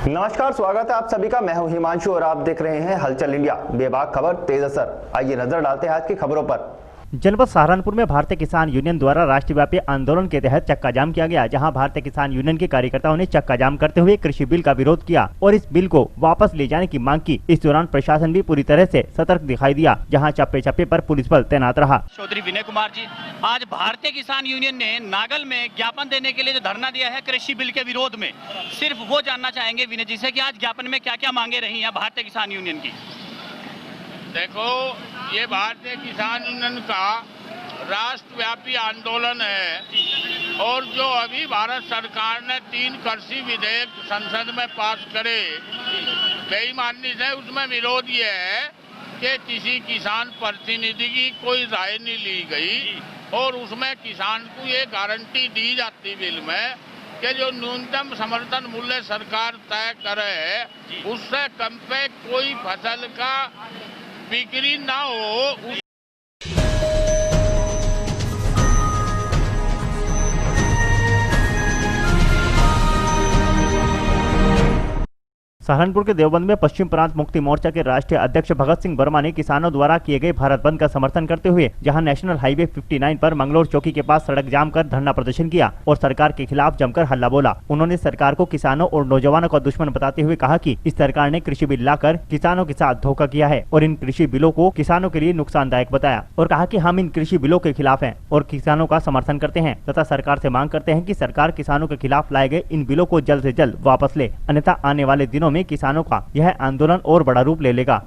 नमस्कार, स्वागत है आप सभी का। मैं हूं हिमांशु और आप देख रहे हैं हलचल इंडिया। बेबाक खबर तेज असर। आइए नजर डालते हैं आज की खबरों पर। जनपद सहारनपुर में भारतीय किसान यूनियन द्वारा राष्ट्रव्यापी आंदोलन के तहत चक्का जाम किया गया, जहां भारतीय किसान यूनियन के कार्यकर्ताओं ने चक्का जाम करते हुए कृषि बिल का विरोध किया और इस बिल को वापस ले जाने की मांग की। इस दौरान प्रशासन भी पूरी तरह से सतर्क दिखाई दिया, जहां चप्पे चप्पे पर पुलिस बल तैनात रहा। चौधरी विनय कुमार जी, आज भारतीय किसान यूनियन ने नागल में ज्ञापन देने के लिए जो धरना दिया है कृषि बिल के विरोध में, सिर्फ वो जानना चाहेंगे विनय जी से कि आज ज्ञापन में क्या क्या मांगे रही हैं भारतीय किसान यूनियन की। देखो, ये भारतीय किसान यूनियन का राष्ट्रव्यापी आंदोलन है और जो अभी भारत सरकार ने 3 कृषि विधेयक संसद में पास करे बेईमानी से, उसमें विरोध ये है कि किसी किसान प्रतिनिधि की कोई राय नहीं ली गई और उसमें किसान को ये गारंटी दी जाती बिल में कि जो न्यूनतम समर्थन मूल्य सरकार तय करे उससे कम पे कोई फसल का बिक्री ना हो। सहारनपुर के देवबंद में पश्चिम प्रांत मुक्ति मोर्चा के राष्ट्रीय अध्यक्ष भगत सिंह वर्मा ने किसानों द्वारा किए गए भारत बंद का समर्थन करते हुए जहां नेशनल हाईवे 59 पर मंगलोर चौकी के पास सड़क जाम कर धरना प्रदर्शन किया और सरकार के खिलाफ जमकर हल्ला बोला। उन्होंने सरकार को किसानों और नौजवानों का दुश्मन बताते हुए कहा कि इस सरकार ने कृषि बिल लाकर किसानों के साथ धोखा किया है और इन कृषि बिलों को किसानों के लिए नुकसानदायक बताया और कहा कि हम इन कृषि बिलों के खिलाफ हैं और किसानों का समर्थन करते हैं तथा सरकार से मांग करते हैं कि सरकार किसानों के खिलाफ लाए गए इन बिलों को जल्द से जल्द वापस ले, अन्यथा आने वाले दिनों में किसानों का यह आंदोलन और बड़ा रूप ले लेगा।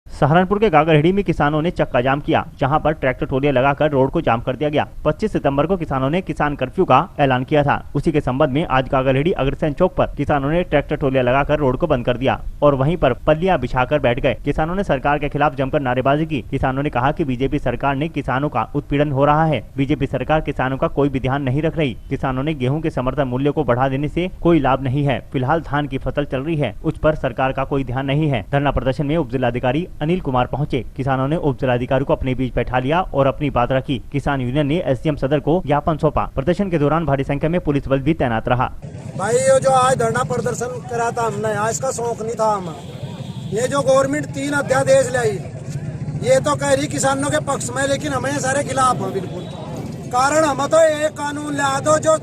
सहारनपुर के गागरहेड़ी में किसानों ने चक्का जाम किया, जहां पर ट्रैक्टर ट्रॉलियां लगाकर रोड को जाम कर दिया गया। 25 सितंबर को किसानों ने किसान कर्फ्यू का ऐलान किया था। उसी के संबंध में आज गागरहेड़ी अग्रसेन चौक पर किसानों ने ट्रैक्टर ट्रॉलियां लगाकर रोड को बंद कर दिया और वहीं पर पल्लियां बिछाकर बैठ गए। किसानों ने सरकार के खिलाफ जमकर नारेबाजी की। किसानों ने कहा कि बीजेपी सरकार ने किसानों का उत्पीड़न हो रहा है। बीजेपी सरकार किसानों का कोई भी ध्यान नहीं रख रही। किसानों ने गेहूं के समर्थन मूल्य को बढ़ा देने से कोई लाभ नहीं है। फिलहाल धान की फसल चल रही है, उस पर सरकार का कोई ध्यान नहीं है। धरना प्रदर्शन में उप जिलाधिकारी अनिल कुमार पहुंचे। किसानों ने उप जिलाधिकारी को अपने बीच बैठा लिया और अपनी बात रखी। किसान यूनियन ने एसडीएम सदर को ज्ञापन सौंपा। प्रदर्शन के दौरान भारी संख्या में पुलिस बल भी तैनात रहा। भाई ये जो आज धरना प्रदर्शन करा था हमने, आज का शौक नहीं था हम। ये जो गवर्नमेंट 3 अध्यादेश लाई, ये तो कह रही किसानों के पक्ष में, लेकिन हमें सारे खिलाफ है बिल्कुल। कारण हम तो एक कानून ला दो जो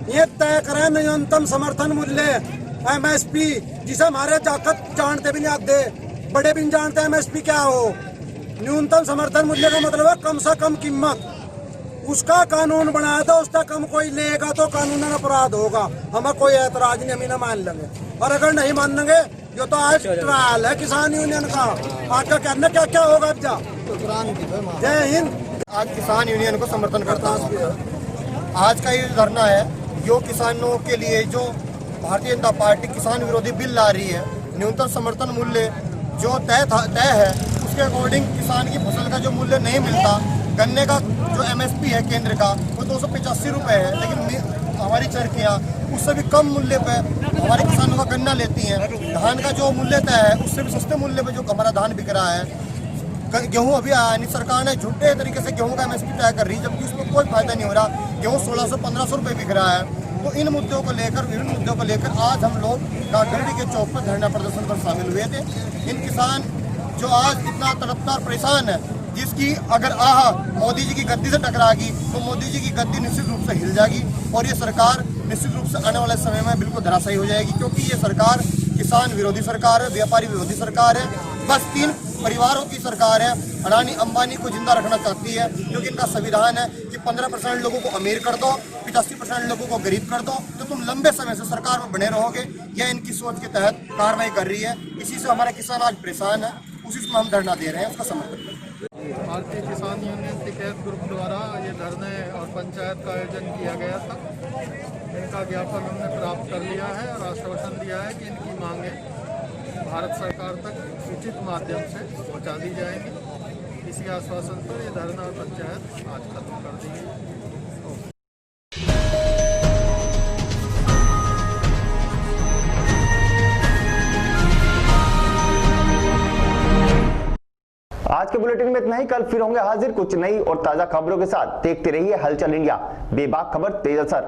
ये तय करे न्यूनतम समर्थन मूल्य MSP, जिसे हमारे जाकत जानते भी नहीं आते, बड़े भी नहीं जानते MSP क्या हो। न्यूनतम समर्थन मूल्य का मतलब है कम से कम कीमत। उसका कानून बनाया था, उसका कम कोई लेगा तो कानूनन अपराध होगा। हमें कोई ऐतराज नहीं, हम ना मान लेंगे। और अगर नहीं मानेंगे, जो तो आज ट्रायल है किसान यूनियन का, आगे करना क्या क्या होगा। अब जा जय हिंद। आज किसान यूनियन को समर्थन करता हूँ। आज का ये धरना है जो किसानों के लिए, जो भारतीय जनता पार्टी किसान विरोधी बिल ला रही है। न्यूनतम समर्थन मूल्य जो तय है उसके अकॉर्डिंग किसान की फसल का जो मूल्य नहीं मिलता। गन्ने का जो MSP है केंद्र का वो 285 रुपये है, लेकिन हमारी चरखियाँ उससे भी कम मूल्य पे हमारे किसानों का गन्ना लेती हैं। धान का जो मूल्य तय है उससे भी सस्ते मूल्य पे जो हमारा धान बिक रहा है। गेहूँ अभी आया नहीं, सरकार ने झूठे तरीके से गेहूँ का MSP तय कर रही है, जबकि उसमें कोई फायदा नहीं हो रहा। गेहूँ 1600-1500 रुपये बिक रहा है। तो इन मुद्दों को लेकर, विभिन्न मुद्दों को लेकर आज हम लोग गागरहेड़ी के चौक पर धरना प्रदर्शन पर शामिल हुए थे। इन किसान जो आज इतना तड़पता और परेशान है, जिसकी अगर मोदी जी की गद्दी से टकराएगी तो मोदी जी की गद्दी निश्चित रूप से हिल जाएगी और ये सरकार निश्चित रूप से आने वाले समय में बिल्कुल धराशायी हो जाएगी, क्योंकि ये सरकार किसान विरोधी सरकार है, व्यापारी विरोधी सरकार है। बस 3 परिवारों की सरकार है। अडानी अंबानी को जिंदा रखना चाहती है, क्योंकि इनका संविधान है कि 15% लोगों को अमीर कर दो, 85% लोगों को गरीब कर दो, तो तुम लंबे समय से सरकार में बने रहोगे। यह इनकी सोच के तहत कार्रवाई कर रही है। इसी से हमारे किसान आज परेशान है, उसी से हम धरना दे रहे हैं, उसका समर्थन। भारतीय किसान यूनियन टिकैत ग्रुप द्वारा ये धरने और पंचायत का आयोजन किया गया था। इनका ज्ञापन हमने प्राप्त कर लिया है और आश्वासन दिया है कि इनकी मांगें भारत सरकार तक उचित माध्यम से पहुंचा दी जाएंगी। इसी आश्वासन पर ये धरना और पंचायत आज खत्म कर दी गई। आज के बुलेटिन में इतना ही। कल फिर होंगे हाजिर कुछ नई और ताजा खबरों के साथ। देखते रहिए हलचल इंडिया, बेबाक खबर तेज असर।